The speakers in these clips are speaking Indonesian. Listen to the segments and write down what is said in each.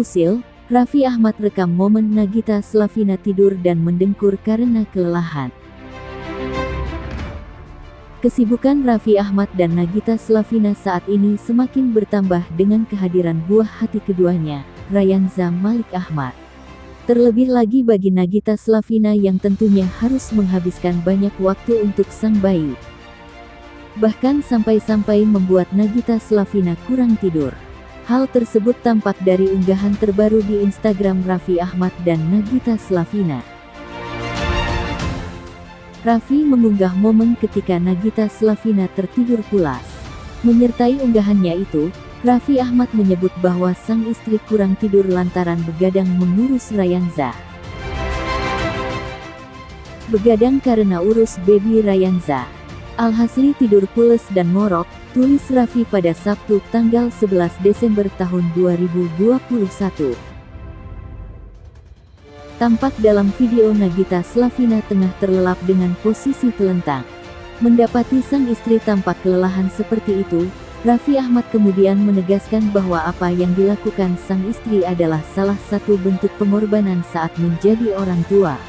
Usil, Raffi Ahmad rekam momen Nagita Slavina tidur dan mendengkur karena kelelahan. Kesibukan Raffi Ahmad dan Nagita Slavina saat ini semakin bertambah dengan kehadiran buah hati keduanya, Rayanza Malik Ahmad. Terlebih lagi bagi Nagita Slavina yang tentunya harus menghabiskan banyak waktu untuk sang bayi. Bahkan sampai-sampai membuat Nagita Slavina kurang tidur. Hal tersebut tampak dari unggahan terbaru di Instagram Raffi Ahmad dan Nagita Slavina. Raffi mengunggah momen ketika Nagita Slavina tertidur pulas. Menyertai unggahannya itu, Raffi Ahmad menyebut bahwa sang istri kurang tidur lantaran begadang mengurus Rayanza. Begadang karena urus baby Rayanza. Alhasli tidur pules dan ngorok, tulis Raffi pada Sabtu tanggal 11 Desember tahun 2021. Tampak dalam video Nagita Slavina tengah terlelap dengan posisi telentang. Mendapati sang istri tampak kelelahan seperti itu, Raffi Ahmad kemudian menegaskan bahwa apa yang dilakukan sang istri adalah salah satu bentuk pengorbanan saat menjadi orang tua.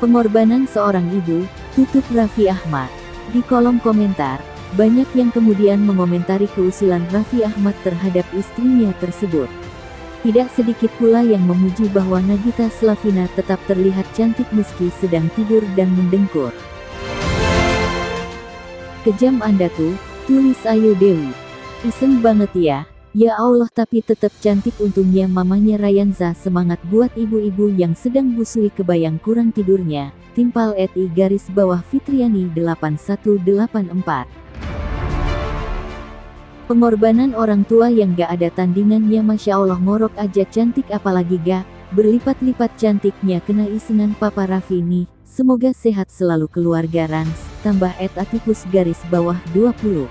Pengorbanan seorang ibu, tutup Raffi Ahmad. Di kolom komentar, banyak yang kemudian mengomentari keusilan Raffi Ahmad terhadap istrinya tersebut. Tidak sedikit pula yang memuji bahwa Nagita Slavina tetap terlihat cantik meski sedang tidur dan mendengkur. Kejam Anda tuh, tulis Ayu Dewi. Iseng banget ya. Ya Allah, tapi tetap cantik, untungnya mamanya Rayanza. Semangat buat ibu-ibu yang sedang busui kebayang kurang tidurnya. Timpal @Fitriani 8184. Pengorbanan orang tua yang gak ada tandingannya, Masya Allah, ngorok aja cantik apalagi gak berlipat-lipat cantiknya. Kena isengan Papa Raffi nih. Semoga sehat selalu keluarga Rans. Tambah @Atipus_20.